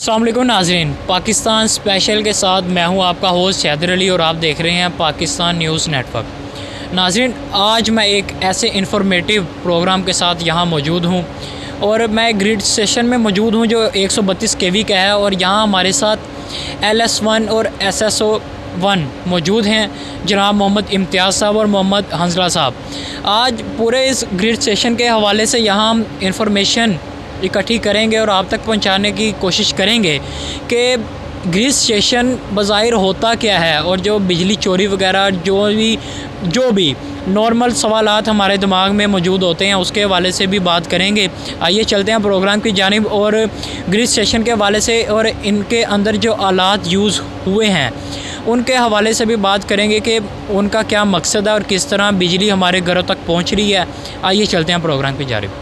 अस्सलाम वालेकुम नाज़रीन, पाकिस्तान स्पेशल के साथ मैं हूं आपका होस्ट हैदर अली और आप देख रहे हैं पाकिस्तान न्यूज़ नेटवर्क। नाज़रीन, आज मैं एक ऐसे इंफॉर्मेटिव प्रोग्राम के साथ यहां मौजूद हूं और मैं ग्रिड स्टेशन में मौजूद हूं जो 132 केवी का है और यहां हमारे साथ LS1 और SSO1 मौजूद हैं, जनाब मोहम्मद इम्तियाज़ साहब और मोहम्मद हंजला साहब। आज पूरे इस ग्रिड स्टेशन के हवाले से यहाँ हम इंफॉर्मेशन इकट्ठी करेंगे और आप तक पहुंचाने की कोशिश करेंगे कि ग्रिड स्टेशन बज़ाहिर होता क्या है और जो बिजली चोरी वगैरह जो भी नॉर्मल सवालात हमारे दिमाग में मौजूद होते हैं उसके हवाले से भी बात करेंगे। आइए चलते हैं प्रोग्राम की जानिब और ग्रिड स्टेशन के हवाले से और इनके अंदर जो आलात यूज़ हुए हैं उनके हवाले से भी बात करेंगे कि उनका क्या मकसद है और किस तरह बिजली हमारे घरों तक पहुँच रही है। आइए चलते हैं प्रोग्राम की जानिब।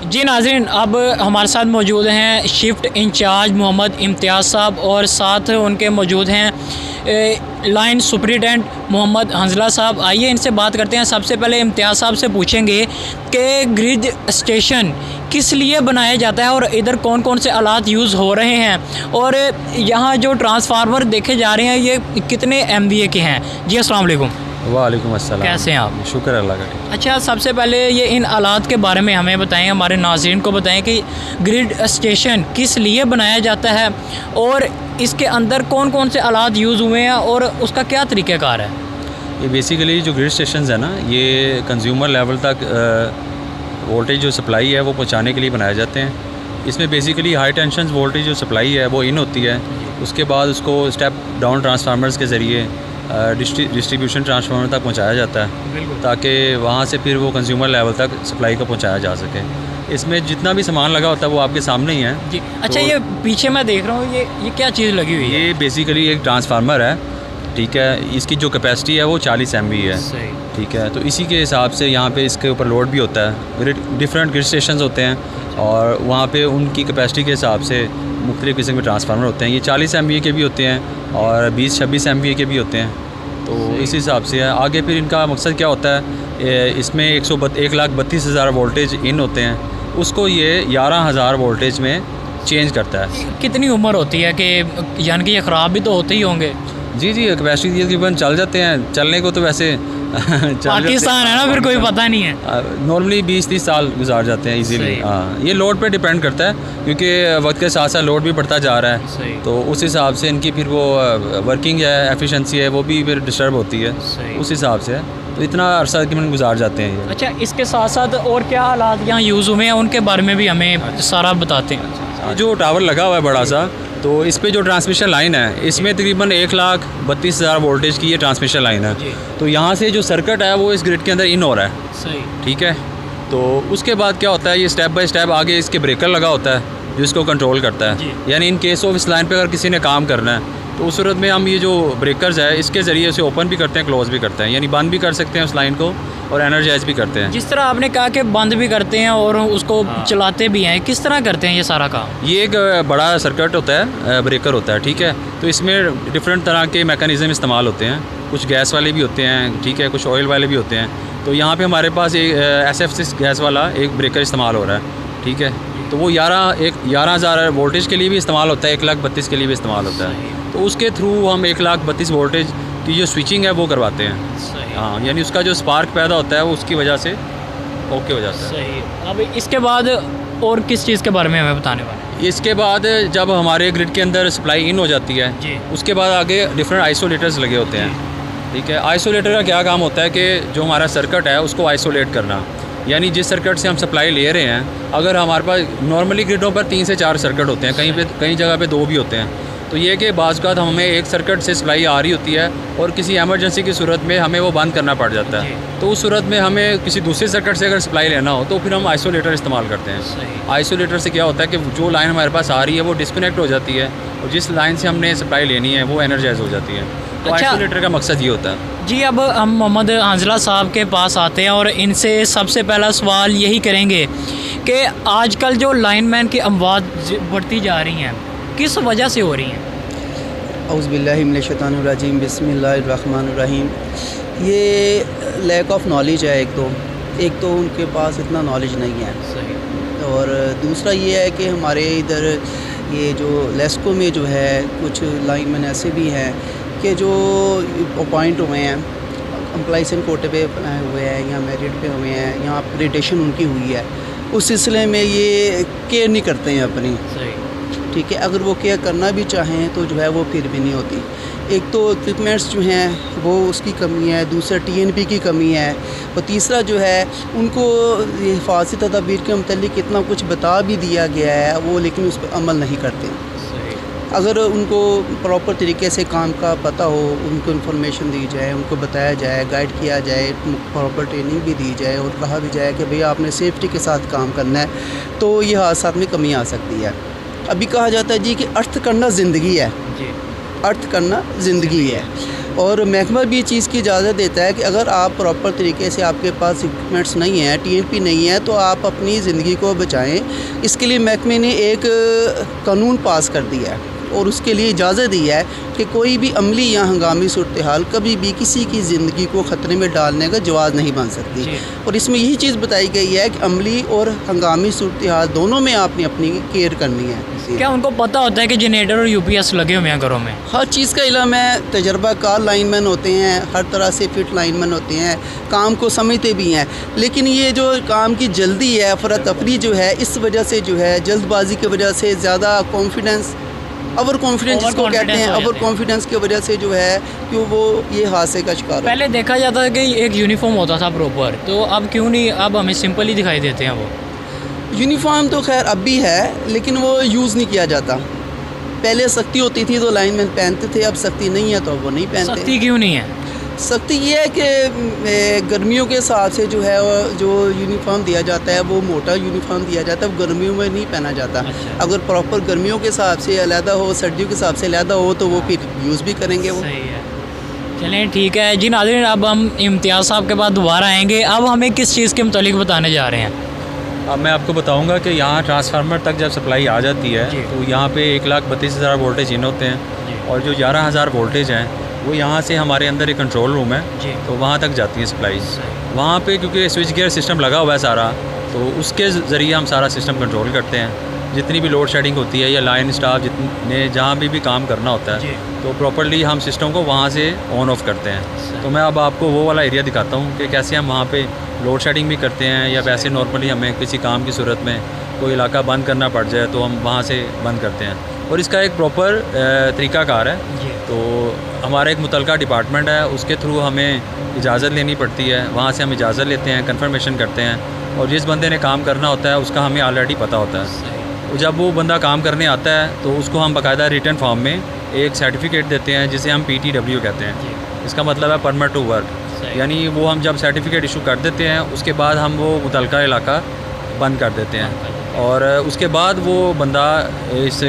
जी नाज़रीन, अब हमारे साथ मौजूद हैं शिफ्ट इंचार्ज मोहम्मद इम्तियाज़ साहब और साथ उनके मौजूद हैं लाइन सुपरिटेंडेंट मोहम्मद हंजला साहब। आइए इनसे बात करते हैं। सबसे पहले इम्तियाज़ साहब से पूछेंगे कि ग्रिड स्टेशन किस लिए बनाया जाता है और इधर कौन कौन से आलात यूज़ हो रहे हैं और यहाँ जो ट्रांसफार्मर देखे जा रहे हैं ये कितने MVA के हैं। जी अस्सलाम वालेकुम। वालेकुम अस्सलाम। कैसे हैं आप? शुक्र अल्लाह का। अच्छा, सबसे पहले ये इन आलात के बारे में हमें बताएं, हमारे नाज़रीन को बताएं कि ग्रिड स्टेशन किस लिए बनाया जाता है और इसके अंदर कौन कौन से आलात यूज़ हुए हैं और उसका क्या तरीक़ाकार है। ये बेसिकली जो ग्रिड स्टेशन है ना, ये कंज्यूमर लेवल तक वोल्टेज जो सप्लाई है वो पहुंचाने के लिए बनाए जाते हैं। इसमें बेसिकली हाई टेंशन वोल्टेज जो सप्लाई है वो इन होती है, उसके बाद उसको स्टेप डाउन ट्रांसफार्मर्स के ज़रिए डिस्ट्रीब्यूशन ट्रांसफार्मर तक पहुंचाया जाता है ताकि वहाँ से फिर वो कंज्यूमर लेवल तक सप्लाई को पहुंचाया जा सके। इसमें जितना भी सामान लगा होता है वो आपके सामने ही है जी। अच्छा, ये पीछे मैं देख रहा हूँ, ये क्या चीज़ लगी हुई है? ये बेसिकली एक ट्रांसफार्मर है, ठीक है। इसकी जो कैपेसिटी है वो 40 MVA है, ठीक है। तो इसी के हिसाब से यहाँ पे इसके ऊपर लोड भी होता है। डिफरेंट ग्रिड स्टेशन होते हैं और वहाँ पे उनकी कैपेसिटी के हिसाब से मुख्तलिफ़ किस्म के ट्रांसफार्मर होते हैं। ये 40 MVA के भी होते हैं और 20-26 MVA के भी होते हैं। तो इस हिसाब से है। आगे फिर इनका मकसद क्या होता है, इसमें 1,32,000 वोल्टेज इन होते हैं, उसको ये 11,000 वोल्टेज में चेंज करता है। कितनी उम्र होती है कि यानी कि ये ख़राब भी तो होते ही होंगे? जी, कैपेसिटी तकरीबन चल जाते हैं। चलने को तो वैसे पाकिस्तान है ना, फिर कोई पता नहीं है। नॉर्मली 20-30 साल गुजार जाते हैं इजीली। हाँ, ये लोड पे डिपेंड करता है क्योंकि वक्त के साथ साथ लोड भी बढ़ता जा रहा है, तो उस हिसाब से इनकी फिर वो वर्किंग है, एफिशिएंसी है, वो भी फिर डिस्टर्ब होती है, उस हिसाब से है। तो इतना अरसा तकरीबन गुजार जाते हैं ये। अच्छा, इसके साथ साथ और क्या हालात यहाँ यूज़ हुए हैं उनके बारे में भी हमें सारा बताते हैं। जो टावर लगा हुआ है बड़ा सा, तो इस पे जो ट्रांसमिशन लाइन है इसमें तकरीबन 1,32,000 वोल्टेज की ये ट्रांसमिशन लाइन है। तो यहाँ से जो सर्किट है वो इस ग्रिड के अंदर इन हो रहा है, सही, ठीक है। तो उसके बाद क्या होता है, ये स्टेप बाय स्टेप आगे इसके ब्रेकर लगा होता है जो इसको कंट्रोल करता है। यानी इन केस ऑफ इस लाइन पे अगर किसी ने काम करना है तो उस सूरत में हम ये जो ब्रेकर्स है इसके ज़रिए उसे ओपन भी करते हैं, क्लोज़ भी करते हैं, यानी बंद भी कर सकते हैं उस लाइन को और एनर्जाइज भी करते हैं। जिस तरह आपने कहा कि बंद भी करते हैं और उसको चलाते भी हैं, किस तरह करते हैं ये सारा काम? ये एक बड़ा सर्किट होता है, ब्रेकर होता है, ठीक है। तो इसमें डिफरेंट तरह के मैकेनिज़्म इस्तेमाल होते हैं, कुछ गैस वाले भी होते हैं, ठीक है, कुछ ऑयल वाले भी होते हैं। तो यहाँ पे हमारे पास एक SF6 गैस वाला एक ब्रेकर इस्तेमाल हो रहा है, ठीक है। तो वो 11,000 वोल्टेज के लिए भी इस्तेमाल होता है, 1,32,000 के लिए भी इस्तेमाल होता है। तो उसके थ्रू हम 1,32,000 वोल्टेज की जो स्विचिंग है वो करवाते हैं। हाँ, यानी उसका जो स्पार्क पैदा होता है वो उसकी वजह से ओके हो जाता है। सही। अब इसके बाद और किस चीज़ के बारे में हमें बताने वाले? इसके बाद जब हमारे ग्रिड के अंदर सप्लाई इन हो जाती है उसके बाद आगे डिफरेंट आइसोलेटर्स लगे होते हैं, ठीक है। आइसोलेटर का क्या काम होता है कि जो हमारा सर्किट है उसको आइसोलेट करना, यानी जिस सर्किट से हम सप्लाई ले रहे हैं, अगर हमारे पास नॉर्मली ग्रिडों पर 3 से 4 सर्किट होते हैं, कई जगह पे 2 भी होते हैं। तो ये कि बाज़ का हमें एक सर्किट से सप्लाई आ रही होती है और किसी एमरजेंसी की सूरत में हमें वो बंद करना पड़ जाता है, तो उस सूरत में हमें किसी दूसरे सर्किट से अगर सप्लाई लेना हो तो फिर हम आइसोलेटर इस्तेमाल करते हैं। आइसोलेटर से क्या होता है कि जो लाइन हमारे पास आ रही है वो डिस्कनेक्ट हो जाती है और जिस लाइन से हमने सप्लाई लेनी है वो एनर्जाइज हो जाती है। तो आइसोलेटर का मकसद ये होता है। जी, अब हम मोहम्मद हंजला साहब के पास आते हैं और इनसे सबसे पहला सवाल यही करेंगे कि आजकल जो लाइनमैन की अमवात बढ़ती जा रही हैं किस वजह से हो रही हैं? औज़ुबिल्लाहि मिनश्शैतानिर्रजीम, बिस्मिल्लाहिर्रहमानिर्रहीम। ये लैक ऑफ नॉलेज है। एक तो उनके पास इतना नॉलेज नहीं है, सही। और दूसरा ये है कि हमारे इधर ये जो लेस्को में जो है कुछ लाइनमैन ऐसे भी हैं कि जो अपॉइंट हुए हैं, एम्प्लॉइसन कोटे पे हुए हैं या मेरिट पे हुए हैं, यहाँ अपग्रेडेशन उनकी हुई है, उस सिलसिले में ये केयर नहीं करते हैं अपनी। ठीक है, अगर वो केयर करना भी चाहें तो जो है वो फिर भी नहीं होती। एक तो इक्विपमेंट्स जो हैं वो उसकी कमी है, दूसरा टीएनपी की कमी है, और तीसरा जो है उनको ये हिफाजती तदाबीर के मतलब इतना कुछ बता भी दिया गया है वो, लेकिन उस पर अमल नहीं करते। अगर उनको प्रॉपर तरीके से काम का पता हो, उनको इन्फॉर्मेशन दी जाए, उनको बताया जाए, गाइड किया जाए, प्रॉपर ट्रेनिंग भी दी जाए और कहा भी जाए कि भैया आपने सेफ्टी के साथ काम करना है, तो ये हादसात में कमी आ सकती है। अभी कहा जाता है जी कि अर्थ करना ज़िंदगी है जी, अर्थ करना ज़िंदगी है, और महकमा भी इस चीज़ की इजाज़त देता है कि अगर आप प्रॉपर तरीके से आपके पास इक्विपमेंट्स नहीं हैं, टीएनपी नहीं है, तो आप अपनी ज़िंदगी को बचाएं। इसके लिए महकमे ने एक कानून पास कर दिया है और उसके लिए इजाज़त दी है कि कोई भी अमली या हंगामी सूरत हाल कभी भी किसी की ज़िंदगी को ख़तरे में डालने का जवाज़ नहीं बन सकती। और इसमें यही चीज़ बताई गई है कि अमली और हंगामी सूरत हाल दोनों में आपने अपनी केयर करनी है। क्या उनको पता होता है कि जनरेटर और यूपीएस लगे हुए हैं घरों में? हर चीज़ का इल्म है, तजर्बाकार लाइनमैन होते हैं, हर तरह से फिट लाइनमैन होते हैं, काम को समझते भी हैं, लेकिन ये जो काम की जल्दी है, अफरा तफरी जो है, इस वजह से जो है जल्दबाजी की वजह से ज़्यादा कॉन्फिडेंस, ओवर कॉन्फिडेंस जिसको कहते हैं, ओवर कॉन्फिडेंस की वजह से जो है कि वो ये हादसे का शिकार। पहले देखा जाता है कि एक यूनिफॉर्म होता था प्रॉपर, तो अब क्यों नहीं, अब हमें सिंपल ही दिखाई देते हैं वो यूनिफॉर्म। तो खैर अब भी है, लेकिन वो यूज़ नहीं किया जाता। पहले सख्ती होती थी तो लाइनमैन पहनते थे, अब सख्ती नहीं है तो अब वो नहीं पहनते। सख्ती क्यों नहीं है? सख्ती ये है कि गर्मियों के हिसाब से जो है जो यूनिफॉर्म दिया जाता है वो मोटा यूनिफॉर्म दिया जाता है, वो गर्मियों में नहीं पहना जाता। अच्छा। अगर प्रॉपर गर्मियों के हिसाब से अलहदा हो, सर्दियों के हिसाब से अलहदा हो, तो वो फिर यूज़ भी करेंगे वो। सही है, चलें ठीक है जी नाज़रीन, अब हम इम्तियाज़ साहब के बाद दोबारा आएँगे। अब हमें किस चीज़ के मुतालिक बताने जा रहे हैं? अब मैं आपको बताऊंगा कि यहाँ ट्रांसफार्मर तक जब सप्लाई आ जाती है तो यहाँ पे 1,32,000 वोल्टेज इन होते हैं, और जो 11,000 वोल्टेज हैं वो यहाँ से हमारे अंदर एक कंट्रोल रूम है, तो वहाँ तक जाती है सप्लाई। वहाँ पे क्योंकि स्विच गियर सिस्टम लगा हुआ है सारा, तो उसके ज़रिए हम सारा सिस्टम कंट्रोल करते हैं। जितनी भी लोड शेडिंग होती है या लाइन स्टाफ जितने जहाँ भी काम करना होता है, तो प्रॉपर्ली हम सिस्टम को वहाँ से ऑन ऑफ करते हैं। तो मैं अब आपको वो वाला एरिया दिखाता हूँ कि कैसे हम वहाँ पे लोड शेडिंग भी करते हैं, या वैसे नॉर्मली हमें किसी काम की सूरत में कोई इलाका बंद करना पड़ जाए तो हम वहाँ से बंद करते हैं। और इसका एक प्रॉपर तरीक़ाकार है। तो हमारा एक मुतलका डिपार्टमेंट है, उसके थ्रू हमें इजाज़त लेनी पड़ती है, वहाँ से हम इजाज़त लेते हैं, कन्फर्मेशन करते हैं, और जिस बंदे ने काम करना होता है उसका हमें ऑलरेडी पता होता है। तो जब वो बंदा काम करने आता है तो उसको हम बाकायदा रिटन फॉर्म में एक सर्टिफिकेट देते हैं जिसे हम PTW कहते हैं। इसका मतलब है परमिट टू वर्क, यानी वो हम जब सर्टिफिकेट इशू कर देते हैं उसके बाद हम वो मुतलका इलाका बंद कर देते हैं, और उसके बाद वो बंदा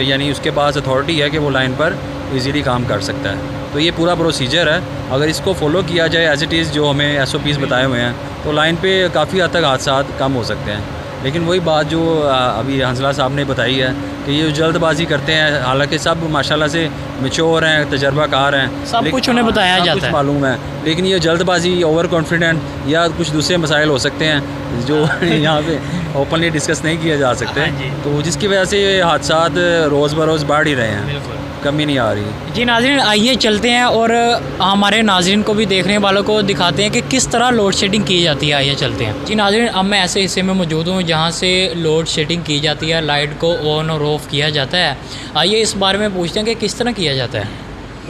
यानी उसके पास अथॉरिटी है कि वो लाइन पर इजीली काम कर सकता है। तो ये पूरा प्रोसीजर है, अगर इसको फॉलो किया जाए एज इट इज़ जो हमें SOPs बताए हुए हैं, तो लाइन पे काफ़ी हद तक हादसा कम हो सकते हैं। लेकिन वही बात जो अभी हंसला साहब ने बताई है कि ये जल्दबाजी करते हैं, हालांकि सब माशाल्लाह से मैच्योर हैं, तजर्बाकार हैं, सब कुछ उन्हें बताया जाता है, मालूम है, लेकिन ये जल्दबाजी, ओवर कॉन्फिडेंट या कुछ दूसरे मसाइल हो सकते हैं जो यहाँ पे ओपनली डिस्कस नहीं किए जा सकते। तो जिसकी वजह से ये हादसात रोज़ बरोज़ बढ़ ही रहे हैं, कमी नहीं आ रही। जी नाज़रीन, आइए चलते हैं और हमारे नाज़रीन को भी, देखने वालों को दिखाते हैं कि किस तरह लोड शेडिंग की जाती है। आइए चलते हैं जी नाज़रीन, अब मैं ऐसे हिस्से में मौजूद हूँ जहाँ से लोड शेडिंग की जाती है, लाइट को ऑन और ऑफ़ किया जाता है। आइए इस बारे में पूछते हैं कि किस तरह किया जाता है।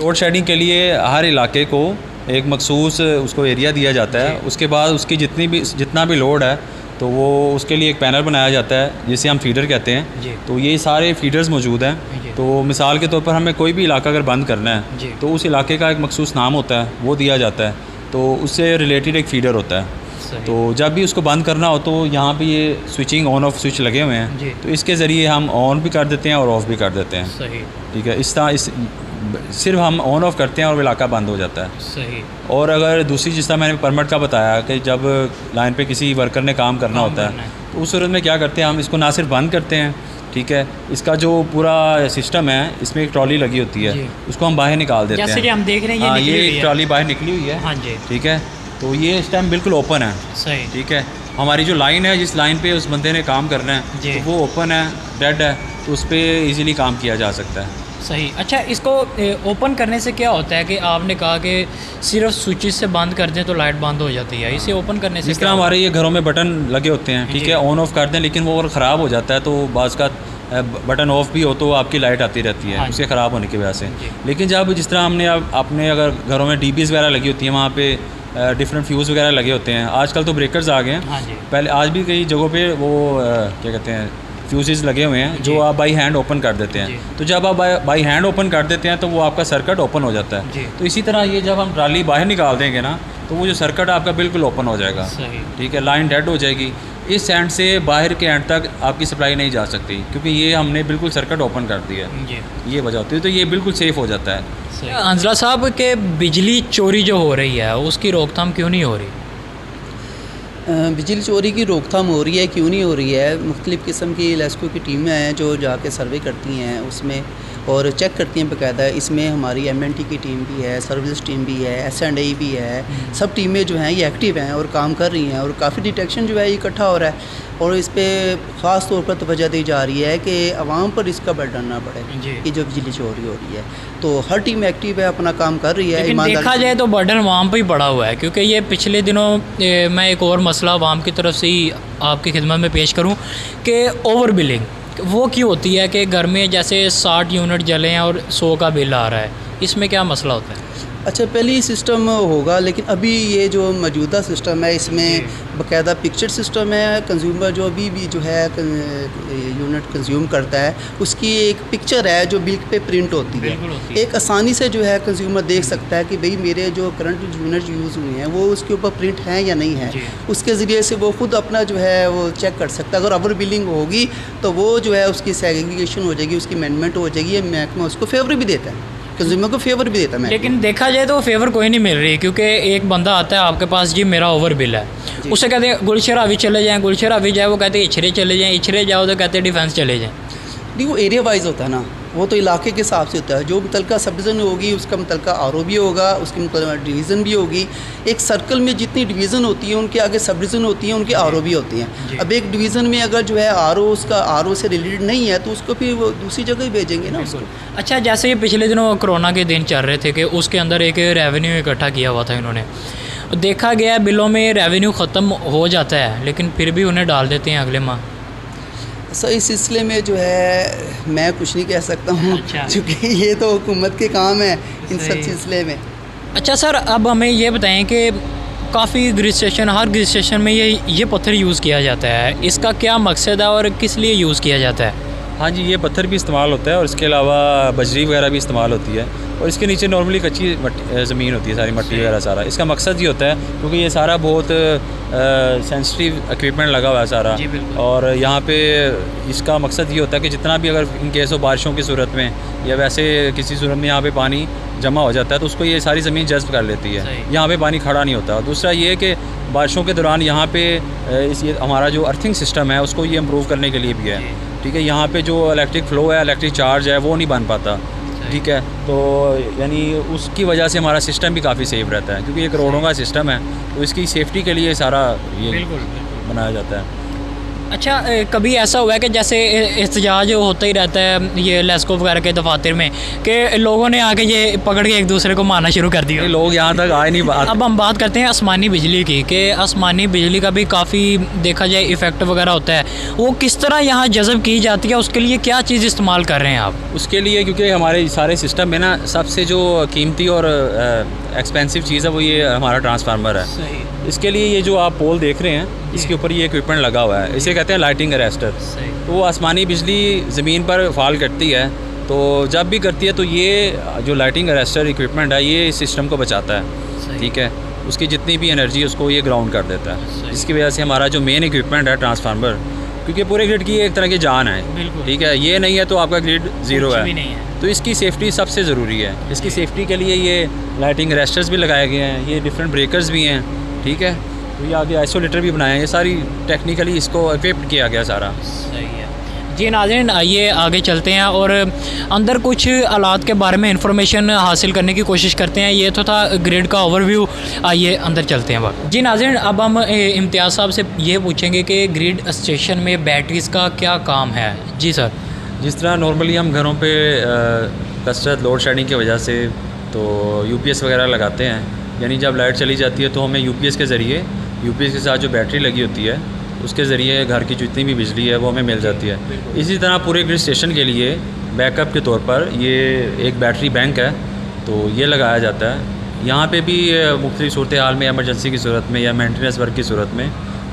लोड शेडिंग के लिए हर इलाके को एक मखसूस उसको एरिया दिया जाता है, उसके बाद उसकी जितना भी लोड है तो वो उसके लिए एक पैनल बनाया जाता है जिसे हम फीडर कहते हैं। तो ये सारे फीडर्स मौजूद हैं। तो मिसाल के तौर पर हमें कोई भी इलाका अगर बंद करना है तो उस इलाके का एक मखसूस नाम होता है, वो दिया जाता है, तो उससे रिलेटेड एक फीडर होता है। तो जब भी उसको बंद करना हो तो यहाँ पे ये स्विचिंग ऑन ऑफ स्विच लगे हुए हैं, तो इसके ज़रिए हम ऑन भी कर देते हैं और ऑफ़ भी कर देते हैं। ठीक है, इस तरह सिर्फ हम ऑन ऑफ करते हैं और इलाका बंद हो जाता है। सही। और अगर दूसरी, जिस तरह मैंने परमिट का बताया कि जब लाइन पे किसी वर्कर ने काम करना होता है तो उस सूरत में क्या करते हैं, हम इसको ना सिर्फ बंद करते हैं, ठीक है, इसका जो पूरा सिस्टम है इसमें एक ट्रॉली लगी होती है, उसको हम बाहर निकाल देते हैं। जैसे कि हम देख रहे हैं ये ट्रॉली बाहर निकली हुई है। हाँ जी, ठीक है, तो ये इस टाइम बिल्कुल ओपन है। सही। ठीक है, हमारी जो लाइन है, जिस लाइन पे उस बंदे ने काम करना है, तो वो ओपन है, डेड है। तो उस पर ईज़िली काम किया जा सकता है। सही। अच्छा, इसको ओपन करने से क्या होता है कि आपने कहा कि सिर्फ स्विचेस से बंद कर दें तो लाइट बंद हो जाती है, इसे ओपन करने से जिस तरह हमारे ये घरों में बटन लगे होते हैं, ठीक है, ऑन ऑफ कर दें, लेकिन वो अगर ख़राब हो जाता है तो बाज़ का बटन ऑफ भी हो तो आपकी लाइट आती रहती है उसके ख़राब होने की वजह से। लेकिन जब जिस तरह हमने अपने अगर घरों में डीबीज़ वगैरह लगी होती हैं, वहाँ पे डिफरेंट फ्यूज़ वगैरह लगे होते हैं। आजकल तो ब्रेकर्स आ गए हैं, पहले आज भी कई जगहों पे वो क्या कहते हैं फ्यूज़ेस लगे हुए हैं जो आप बाई हैंड ओपन कर देते हैं। तो जब आप बाई हैंड ओपन कर देते हैं तो वो आपका सर्किट ओपन हो जाता है। तो इसी तरह ये जब हम ट्राली बाहर निकाल देंगे ना तो वो जो सर्किट आपका बिल्कुल ओपन हो जाएगा, ठीक है, लाइन डेड हो जाएगी। इस एंड से बाहर के एंड तक आपकी सप्लाई नहीं जा सकती क्योंकि ये हमने बिल्कुल सर्किट ओपन कर दिया है, ये वजह होती है। तो ये बिल्कुल सेफ़ हो जाता है। अंजला साहब के बिजली चोरी जो हो रही है उसकी रोकथाम क्यों नहीं हो रही? बिजली चोरी की रोकथाम हो रही है, क्यों नहीं हो रही है? मुख्तलिफ़ किस्म की लेस्को की टीमें हैं जो जाके सर्वे करती हैं उसमें और चेक करती हैं बाकायदा। इसमें हमारी MNT की टीम भी है, सर्विस टीम भी है, S&A भी है, सब टीमें जो हैं ये एक्टिव हैं और काम कर रही हैं और काफ़ी डिटेक्शन जो है ये इकट्ठा हो रहा है। और इस पर ख़ास तौर पर तवज्जो दी जा रही है कि आवाम पर इसका बर्डन ना पड़े कि जो बिजली चोरी हो रही है। तो हर टीम एक्टिव है, अपना काम कर रही है। लेकिन देखा जाए तो बर्डन आवाम पर ही पड़ा हुआ है क्योंकि ये पिछले दिनों मैं एक और मसला आवाम की तरफ से ही आपकी खिदमत में पेश करूँ कि ओवर बिलिंग वो क्यों होती है कि घर में जैसे 60 यूनिट जले हैं और 100 का बिल आ रहा है, इसमें क्या मसला होता है? अच्छा, पहले ही सिस्टम होगा लेकिन अभी ये जो मौजूदा सिस्टम है इसमें बाकायदा पिक्चर सिस्टम है। कंज्यूमर जो अभी भी जो है यूनिट कंज्यूम करता है उसकी एक पिक्चर है जो बिल पे प्रिंट होती है। एक आसानी से जो है कंज्यूमर देख सकता है कि भाई मेरे जो करंट यूनिट यूज़ हुए हैं वो उसके ऊपर प्रिंट हैं या नहीं है। उसके ज़रिए से वो खुद अपना जो है वो चेक कर सकता है। अगर ओवर बिलिंग होगी तो वो जो है उसकी सेग्रीगेशन हो जाएगी, उसकी अमेंडमेंट हो जाएगी। महकमा उसको फेवर भी देता है, कंज्यूमर को फेवर भी देता है। लेकिन देखा जाए तो फेवर कोई नहीं मिल रही क्योंकि एक बंदा आता है आपके पास, जी मेरा ओवर बिल है, उसे कहते हैं गुलशरा अभी चले जाएँ, गुलशरा अभी जाए, वो कहते हैं इछरे चले जाएँ, इछरे जाओ तो कहते हैं डिफेंस चले जाएँ। नहीं, वो एरिया वाइज होता है ना, वो तो इलाके के हिसाब से होता है। जो मुतलका सब डिवीज़न होगी उसका मुतलका RO भी होगा, उसकी मुतलका डिवीज़न भी होगी। एक सर्कल में जितनी डिवीज़न होती है उनके आगे सब डिवीज़न होती है, उनके RO भी होती हैं। अब एक डिवीज़न में अगर जो है RO उसका RO से रिलेटेड नहीं है तो उसको फिर वो दूसरी जगह ही भेजेंगे ना उसको। अच्छा, जैसे ये पिछले दिनों कोरोना के दिन चल रहे थे कि उसके अंदर एक रेवेन्यू इकट्ठा किया हुआ था इन्होंने, देखा गया बिलों में रेवेन्यू ख़त्म हो जाता है लेकिन फिर भी उन्हें डाल देते हैं अगले माह। सर इस सिलसिले में जो है मैं कुछ नहीं कह सकता हूँ क्योंकि ये तो हुकूमत के काम है इन सब सिलसिले में। अच्छा सर, अब हमें ये बताएं कि काफ़ी ग्रिड स्टेशन, हर ग्रिड स्टेशन में ये पत्थर यूज़ किया जाता है, इसका क्या मकसद है और किस लिए यूज़ किया जाता है? हाँ जी, ये पत्थर भी इस्तेमाल होता है और इसके अलावा बजरी वगैरह भी इस्तेमाल होती है और इसके नीचे नॉर्मली कच्ची ज़मीन होती है, सारी मट्टी वगैरह सारा। इसका मकसद ये होता है क्योंकि ये सारा बहुत सेंसिटिव इक्विपमेंट लगा हुआ है सारा, और यहाँ पे इसका मकसद ये होता है कि जितना भी अगर इन केस हो बारिशों की सूरत में या वैसे किसी सूरत में यहाँ पे पानी जमा हो जाता है तो उसको ये सारी ज़मीन जज़्ब कर लेती है, यहाँ पे पानी खड़ा नहीं होता। और दूसरा ये कि बारिशों के दौरान यहाँ पे हमारा जो अर्थिंग सिस्टम है उसको ये इम्प्रूव करने के लिए भी है, ठीक है। यहाँ पे जो इलेक्ट्रिक फ़्लो है, इलेक्ट्रिक चार्ज है, वो नहीं बन पाता, ठीक है। तो यानी उसकी वजह से हमारा सिस्टम भी काफ़ी सेफ रहता है क्योंकि ये करोड़ों का सिस्टम है तो इसकी सेफ्टी के लिए सारा ये बनाया जाता है। अच्छा, कभी ऐसा हुआ है कि जैसे एहतजाज होता ही रहता है ये लेस्को वगैरह के दफातर में कि लोगों ने आके ये पकड़ के एक दूसरे को मारना शुरू कर दिया? लोग यहाँ तक आए नहीं। अब हम बात करते हैं आसमानी बिजली की कि आसमानी बिजली का भी काफ़ी देखा जाए इफ़ेक्ट वगैरह होता है, वो किस तरह यहाँ जज़ब की जाती है, उसके लिए क्या चीज़ इस्तेमाल कर रहे हैं आप? उसके लिए क्योंकि हमारे सारे सिस्टम में ना सबसे जो कीमती और एक्सपेंसिव चीज़ है वो ये हमारा ट्रांसफार्मर है। इसके लिए ये जो आप पोल देख रहे हैं इसके ऊपर ये इक्विपमेंट लगा हुआ है, इसे कहते हैं लाइटिंग अरेस्टर। तो वो आसमानी बिजली ज़मीन पर फॉल करती है तो जब भी करती है तो ये जो लाइटिंग अरेस्टर इक्विपमेंट है ये इस सिस्टम को बचाता है, ठीक है। उसकी जितनी भी एनर्जी है उसको ये ग्राउंड कर देता है, जिसकी वजह से हमारा जो मेन इक्विपमेंट है ट्रांसफार्मर, क्योंकि पूरे ग्रिड की एक तरह की जान है, ठीक है। ये नहीं है तो आपका ग्रिड ज़ीरो है, तो इसकी सेफ्टी सबसे ज़रूरी है। इसकी सेफ्टी के लिए ये लाइटिंग अरेस्टर्स भी लगाए गए हैं, ये डिफरेंट ब्रेकर्स भी हैं, ठीक है। तो ये आगे आइसोलेटर भी बनाए हैं, ये सारी टेक्निकली इसको इक्विप्ड किया गया सारा। सही है जी। नाज़रीन, आइए आगे चलते हैं और अंदर कुछ आलात के बारे में इंफॉर्मेशन हासिल करने की कोशिश करते हैं। ये तो था ग्रिड का ओवरव्यू, आइए अंदर चलते हैं वक्त। जी नाज़रीन, अब हम इम्तियाज़ साहब से ये पूछेंगे कि ग्रिड स्टेशन में बैटरीज़ का क्या काम है? जी सर। जिस तरह नॉर्मली हम घरों पे कसरत लोड शेडिंग की वजह से तो यूपीएस वगैरह लगाते हैं, यानी जब लाइट चली जाती है तो हमें यूपीएस के ज़रिए, यूपीएस के साथ जो बैटरी लगी होती है उसके ज़रिए घर की जितनी भी बिजली है वो हमें मिल जाती है। इसी तरह पूरे ग्रिड स्टेशन के लिए बैकअप के तौर पर ये एक बैटरी बैंक है, तो ये लगाया जाता है। यहाँ पे भी मुख्तलिफ सूरत हाल में, एमरजेंसी की सूरत में या मेंटेनेंस वर्क की सूरत में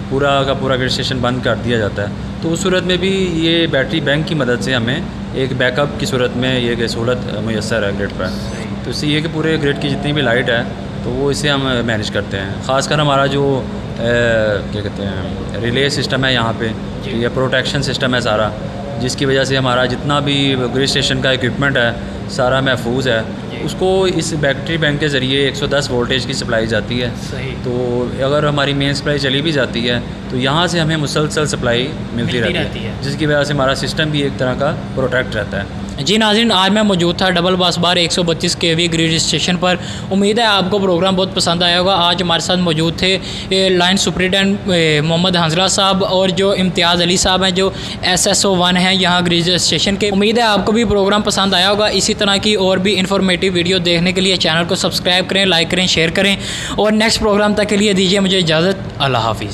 पूरा का पूरा ग्रिड स्टेशन बंद कर दिया जाता है। तो उस सूरत में भी ये बैटरी बैंक की मदद से हमें एक बैकअप की सूरत में ये सहूलत मुयसर है ग्रिड पर। तो इससे ये कि पूरे ग्रिड की जितनी भी लाइट है तो वो इसे हम मैनेज करते हैं। ख़ासकर हमारा जो क्या कहते हैं रिले सिस्टम है यहाँ पे, ये प्रोटेक्शन सिस्टम है सारा, जिसकी वजह से हमारा जितना भी ग्रिड स्टेशन का इक्विपमेंट है सारा महफूज है। उसको इस बैटरी बैंक के ज़रिए 110 वोल्टेज की सप्लाई जाती है। तो अगर हमारी मेन सप्लाई चली भी जाती है तो यहाँ से हमें मुसलसल सप्लाई मिलती रहती है, जिसकी वजह से हमारा सिस्टम भी एक तरह का प्रोटेक्ट रहता है। जी नाज़रीन, आज मैं मौजूद था डबल बस बार 132 kV ग्रिड स्टेशन पर। उम्मीद है आपको प्रोग्राम बहुत पसंद आया होगा। आज हमारे साथ मौजूद थे लाइन सुपरिटेंडेंट मोहम्मद हंसला साहब और जो इम्तियाज़ अली साहब हैं जो SSO 1 हैं यहाँ ग्रिड स्टेशन के। उम्मीद है आपको भी प्रोग्राम पसंद आया होगा। इसी तरह की और भी इन्फॉर्मेटिव वीडियो देखने के लिए चैनल को सब्सक्राइब करें, लाइक करें, शेयर करें और नेक्स्ट प्रोग्राम तक के लिए दीजिए मुझे इजाज़त। अल्लाह हाफिज़।